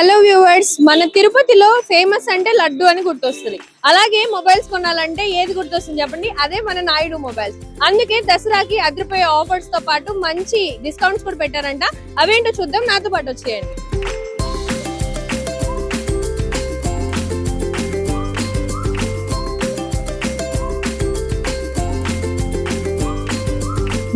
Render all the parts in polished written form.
Hello viewers, మన తిరుపతిలో famous అంటే లడ్డు అని గుర్తొస్తుంది. అలాగే మొబైల్స్ కొనాలంటే ఏది గుర్తొస్తుంది చెప్పండి? అదే మన నాయుడు మొబైల్స్. అందుకే దసరాకి అదిరిపోయే ఆఫర్స్ తో పాటు మంచి డిస్కౌంట్స్ కూడా పెట్టారంట. అవేంటో చూద్దాం, నాతో పాటు వచ్చేయండి.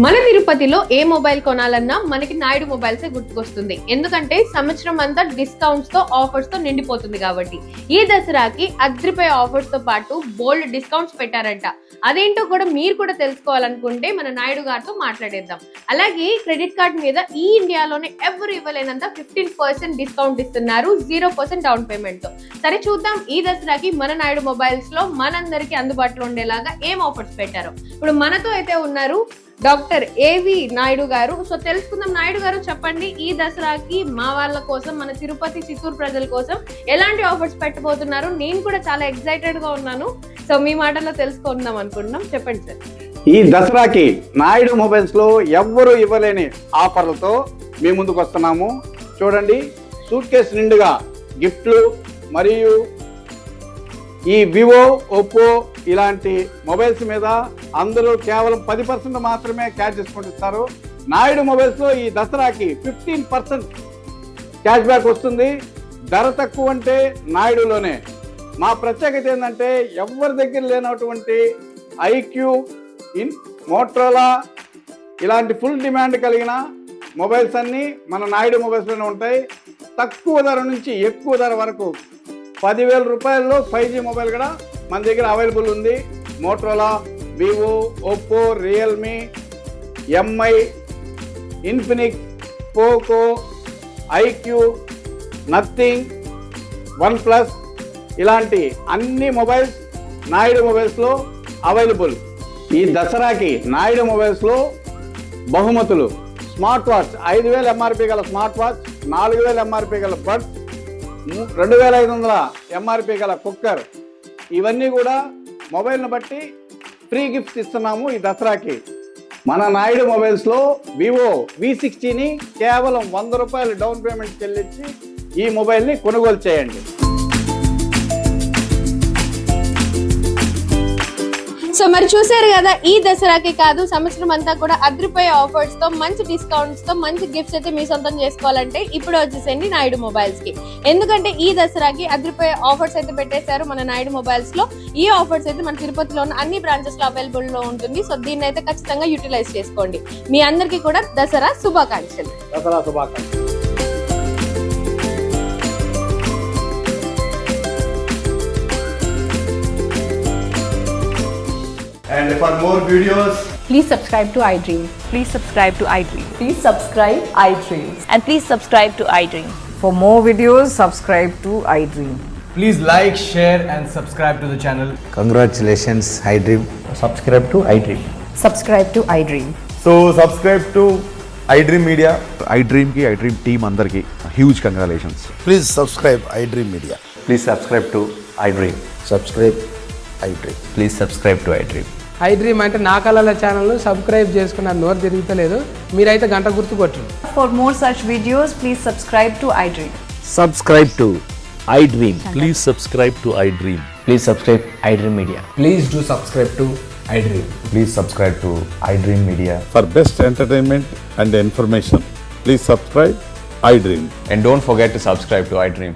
మన తిరుపతిలో ఏ మొబైల్ కొనాలన్నా మనకి నాయుడు మొబైల్సే గుర్తుకొస్తుంది. ఎందుకంటే సంవత్సరం అంతా డిస్కౌంట్స్ తో ఆఫర్స్ తో నిండిపోతుంది కాబట్టి. ఈ దసరాకి అద్రిపోయే ఆఫర్స్ తో పాటు బోల్డ్ డిస్కౌంట్స్ పెట్టారంట. అదేంటో కూడా మీరు కూడా తెలుసుకోవాలనుకుంటే మన నాయుడు గారితో మాట్లాడేద్దాం. అలాగే క్రెడిట్ కార్డ్ మీద ఈ ఇండియాలోనే ఎవరు ఇవ్వలేనంత 15% డిస్కౌంట్ ఇస్తున్నారు, 0% డౌన్ పేమెంట్ తో. సరే చూద్దాం ఈ దసరాకి మన నాయుడు మొబైల్స్ లో మనందరికి అందుబాటులో ఉండేలాగా ఏం ఆఫర్స్ పెట్టారో. ఇప్పుడు మనతో అయితే ఉన్నారు డాక్టర్ ఏవి నాయుడు గారు. సో తెలుసుకుందాం. నాయుడు గారు చెప్పండి, ఈ దసరాకి మా వాళ్ళ కోసం, మన తిరుపతి చిత్తూరు ప్రజల కోసం ఎలాంటి ఆఫర్స్ పెట్టబోతున్నారు? నేను కూడా చాలా ఎక్సైటెడ్ గా ఉన్నాను. సో మీ మాటల్లో తెలుసుకుందాం అనుకుంటున్నాం, చెప్పండి సార్. ఈ దసరాకి నాయుడు మొబైల్స్ లో ఎవ్వరూ ఇవ్వలేని ఆఫర్లతో మీ ముందుకు వస్తున్నాము. చూడండి, సూట్ కేసు నిండుగా గిఫ్ట్లు మరియు ఈ వివో, ఒప్పో ఇలాంటి మొబైల్స్ మీద అందరూ కేవలం 10% మాత్రమే క్యాష్ డిస్కౌంట్ ఇస్తారు. నాయుడు మొబైల్స్లో ఈ దసరాకి 15% క్యాష్ బ్యాక్ వస్తుంది. ధర తక్కువ అంటే నాయుడులోనే. మా ప్రత్యేకత ఏంటంటే ఎవరి దగ్గర లేనటువంటి ఐక్యూ, మోటరోలా ఇలాంటి ఫుల్ డిమాండ్ కలిగిన మొబైల్స్ అన్నీ మన నాయుడు మొబైల్స్లోనే ఉంటాయి. తక్కువ ధర నుంచి ఎక్కువ ధర వరకు 10,000 రూపాయల్లో 5G మొబైల్ కూడా మన దగ్గర అవైలబుల్ ఉంది. Motorola, Vivo, Oppo, Realme, Mi, Infinix, Poco, iQOO, Nothing, One Plus ఇలాంటి అన్ని మొబైల్స్ నాయుడు మొబైల్స్లో అవైలబుల్. ఈ దసరాకి నాయుడు మొబైల్స్లో బహుమతులు: స్మార్ట్ వాచ్ 5,000 ఎంఆర్పి గల స్మార్ట్ వాచ్, 4,000 ఎంఆర్పి గల బడ్స్, 2,500 ఎంఆర్పి గల కుక్కర్, ఇవన్నీ కూడా మొబైల్ని బట్టి ఫ్రీ గిఫ్ట్స్ ఇస్తున్నాము ఈ దసరాకి. మన నాయుడు మొబైల్స్లో వివో V60ని కేవలం 100 రూపాయలు డౌన్ పేమెంట్ చెల్లించి ఈ మొబైల్ని కొనుగోలు చేయండి. సో మరి చూసారు కదా, ఈ దసరాకి కాదు సంవత్సరం అంతా కూడా అద్రిపోయే ఆఫర్స్ తో, మంచి డిస్కౌంట్స్ తో, మంచి గిఫ్ట్స్ అయితే మీ సొంతం చేసుకోవాలంటే ఇప్పుడు వచ్చేసండి నాయుడు మొబైల్స్ కి. ఎందుకంటే ఈ దసరాకి అద్రిపోయే ఆఫర్స్ అయితే పెట్టేశారు మన నాయుడు మొబైల్స్ లో. ఈ ఆఫర్స్ అయితే మన తిరుపతిలో ఉన్న అన్ని బ్రాంచెస్ లో అవైలబుల్ లో ఉంటుంది. సో దీన్ని అయితే ఖచ్చితంగా యూటిలైజ్ చేసుకోండి. మీ అందరికీ కూడా దసరా శుభాకాంక్షలు. దసరా శుభాకాంక్షలు. And for more videos, please subscribe to iDream. Please subscribe to iDream. Please subscribe iDream. And please subscribe to iDream. For more videos, subscribe to iDream. please like, share and subscribe to the channel. Congratulations, iDream. Subscribe to iDream. Subscribe to iDream. So subscribe to iDream Media. iDream ki iDream team andarki huge congratulations. Please subscribe iDream Media. Please subscribe to iDream. Subscribe iDream. Please subscribe to iDream. iDream అంటే నా కళల channel subscribe చేసుకున్న నోరు తిరుగుతలేదు. మీరైతే గంట గుర్తు కొట్టండి. For more such videos, please subscribe to iDream. Subscribe to iDream. Please subscribe to iDream. Please subscribe iDream Media. Please do subscribe to iDream. Please subscribe to iDream Media. For best entertainment and information, please subscribe iDream. And don't forget to subscribe to iDream.